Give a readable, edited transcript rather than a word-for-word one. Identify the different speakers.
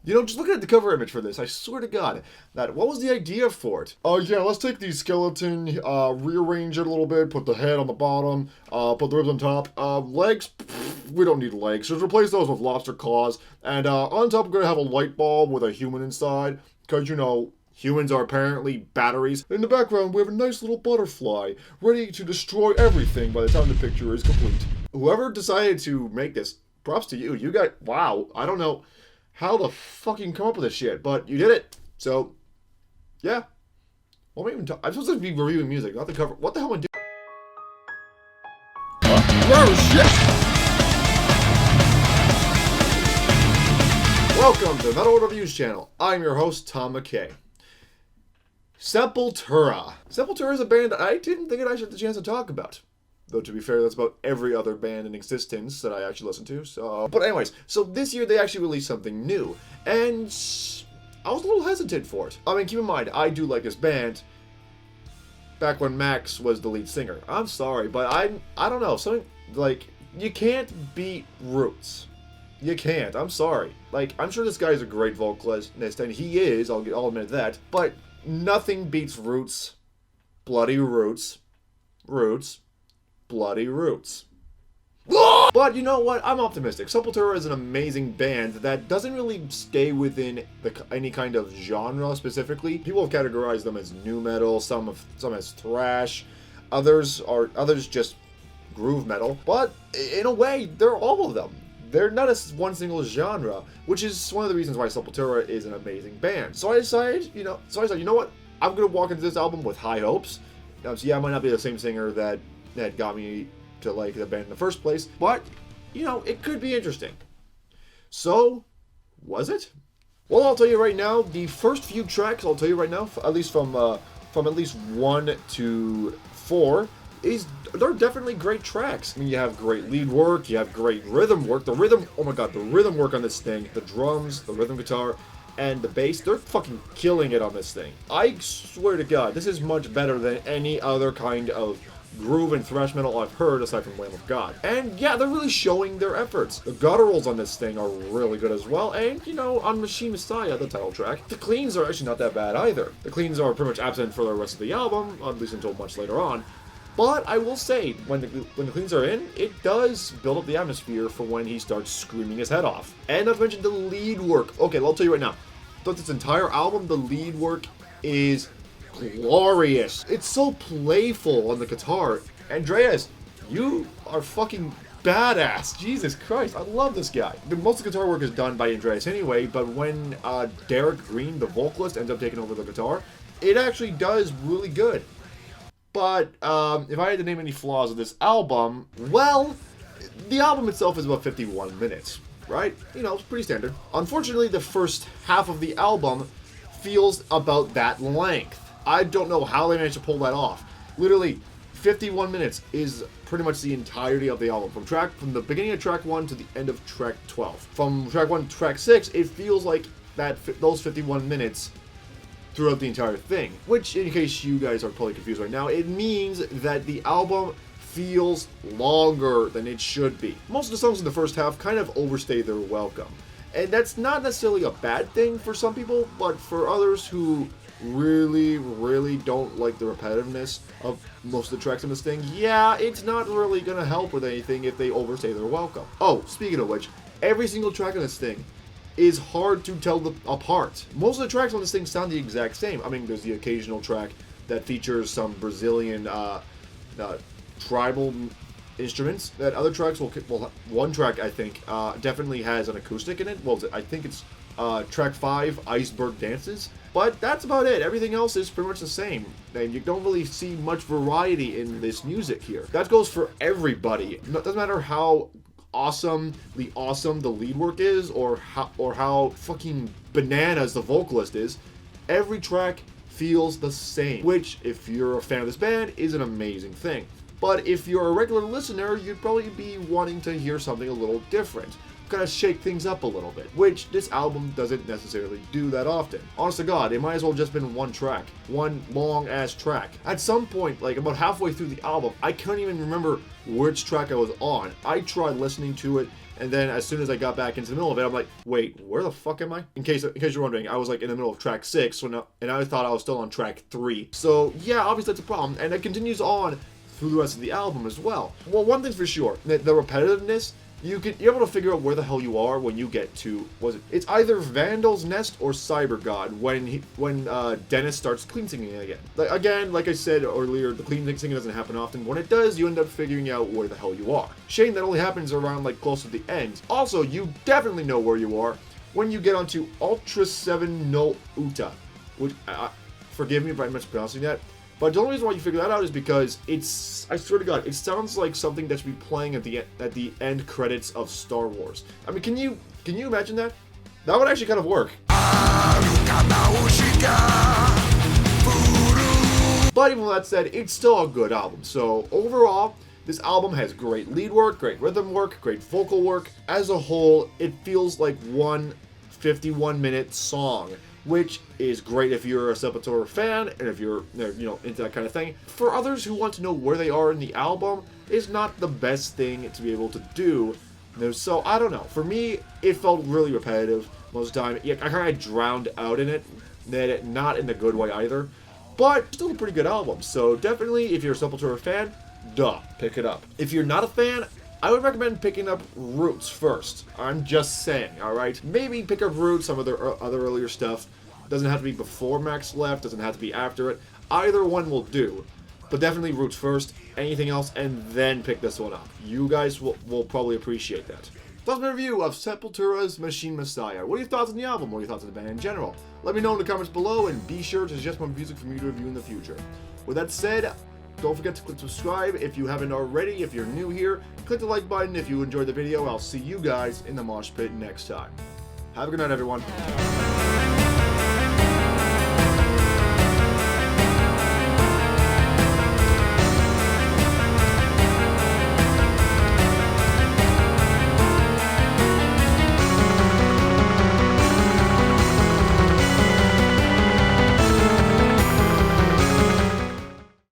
Speaker 1: Just look at the cover image for this. I swear to God, what was the idea for it? Oh yeah, let's take the skeleton, rearrange it a little bit, put the head on the bottom, put the ribs on top. Legs, we don't need legs. Just replace those with lobster claws. And on top, we're gonna have a light bulb with a human inside, because humans are apparently batteries. In the background, we have a nice little butterfly, ready to destroy everything by the time the picture is complete. Whoever decided to make this, props to you. You got, wow, I don't know how the fuck you can come up with this shit, but you did it. So, yeah. What am I even talking? I'm supposed to be reviewing music, not the cover. What the hell am I doing? Oh, shit! Welcome to the Metal Reviews channel. I'm your host, Tom McKay. Sepultura. Sepultura is a band I didn't think I should have the chance to talk about. Though, to be fair, that's about every other band in existence that I actually listen to. But anyways, so this year they actually released something new. And I was a little hesitant for it. I mean, keep in mind, I do like this band back when Max was the lead singer. I'm sorry, but I don't know. Something, you can't beat Roots. You can't. I'm sorry. I'm sure this guy's a great vocalist, and he is, I'll admit that. But nothing beats Roots. Bloody Roots. Bloody Roots. But you know what? I'm optimistic. Sepultura is an amazing band that doesn't really stay within any kind of genre specifically. People have categorized them as nu metal, some as thrash, others just groove metal. But in a way, they're all of them. They're not a one single genre, which is one of the reasons why Sepultura is an amazing band. So I decided, you know what? I'm gonna walk into this album with high hopes. So yeah, I might not be the same singer that got me to like the band in the first place, but it could be interesting. So, was it? Well, I'll tell you right now, the first few tracks, I'll tell you right now, at least from at least 1 to 4, they're definitely great tracks. I mean, you have great lead work, you have great rhythm work. The rhythm, oh my god, the rhythm work on this thing, the drums, the rhythm guitar, and the bass, they're fucking killing it on this thing. I swear to God, this is much better than any other kind of groove and thrash metal I've heard aside from Lamb of God. And yeah, they're really showing their efforts. The gutturals on this thing are really good as well, and on Machine Messiah, the title track, the cleans are actually not that bad either. The cleans are pretty much absent for the rest of the album, at least until much later on. But I will say, when the cleans are in, it does build up the atmosphere for when he starts screaming his head off. And I've mentioned the lead work. Okay, I'll tell you right now, throughout this entire album, the lead work is glorious. It's so playful on the guitar. Andreas, you are fucking badass. Jesus Christ, I love this guy. Most of the guitar work is done by Andreas anyway, but when Derek Green, the vocalist, ends up taking over the guitar, it actually does really good. But if I had to name any flaws of this album, well, the album itself is about 51 minutes, right? It's pretty standard. Unfortunately, the first half of the album feels about that length. I don't know how they managed to pull that off. Literally, 51 minutes is pretty much the entirety of the album. From the beginning of track 1 to the end of track 12. From track 1 to track 6, it feels like those 51 minutes throughout the entire thing. Which, in case you guys are probably confused right now, it means that the album feels longer than it should be. Most of the songs in the first half kind of overstay their welcome. And that's not necessarily a bad thing for some people, but for others who really don't like the repetitiveness of most of the tracks in this thing, yeah, it's not really gonna help with anything if they overstay their welcome. Oh, speaking of which, every single track on this thing is hard to tell apart. Most of the tracks on this thing sound the exact same. I mean, there's the occasional track that features some Brazilian tribal instruments. That other tracks will one track I think definitely has an acoustic in it. Well, I think it's track 5, Iceberg Dances. But that's about it. Everything else is pretty much the same. And you don't really see much variety in this music here. That goes for everybody. It doesn't matter how awesome the lead work is, or how fucking bananas the vocalist is. Every track feels the same, which, if you're a fan of this band, is an amazing thing. But if you're a regular listener, you'd probably be wanting to hear something a little different. Kind of shake things up a little bit, which this album doesn't necessarily do that often. Honest to God, it might as well just been one track, one long ass track. At some point, about halfway through the album, I couldn't even remember which track I was on. I tried listening to it And then as soon as I got back into the middle of it, I'm like, wait, where the fuck am I? In case you're wondering, I was like in the middle of track 6, and I thought I was still on track 3. So yeah, obviously that's a problem, and it continues on through the rest of the album as well. Well, one thing's for sure, the repetitiveness, you're able to figure out where the hell you are when you get to, it's either Vandal's Nest or Cyber God when Dennis starts clean singing again. Like I said earlier, the clean singing doesn't happen often. When it does, you end up figuring out where the hell you are. Shame that only happens around like close to the end. Also, you definitely know where you are when you get onto Ultra 7 No Uta, which, forgive me if I'm mispronouncing that. But the only reason why you figure that out is because I swear to God, it sounds like something that should be playing at the end credits of Star Wars. I mean, can you imagine that? That would actually kind of work. But even with that said, it's still a good album. So overall, this album has great lead work, great rhythm work, great vocal work. As a whole, it feels like one 51-minute song, which is great if you're a Sepultura fan and if you're, into that kind of thing. For others who want to know where they are in the album, it's not the best thing to be able to do. So, I don't know. For me, it felt really repetitive most of the time. Yeah, I kind of drowned out in it, not in the good way either. But still a pretty good album. So, definitely, if you're a Sepultura fan, pick it up. If you're not a fan, I would recommend picking up Roots first. I'm just saying, alright? Maybe pick up Roots, some of their other earlier stuff. Doesn't have to be before Max left, doesn't have to be after it. Either one will do. But definitely Roots first, anything else, and then pick this one up. You guys will probably appreciate that. That's my review of Sepultura's Machine Messiah. What are your thoughts on the album? What are your thoughts on the band in general? Let me know in the comments below, and be sure to suggest more music for me to review in the future. With that said, don't forget to click subscribe if you haven't already. If you're new here, click the like button if you enjoyed the video. I'll see you guys in the mosh pit next time. Have a good night, everyone.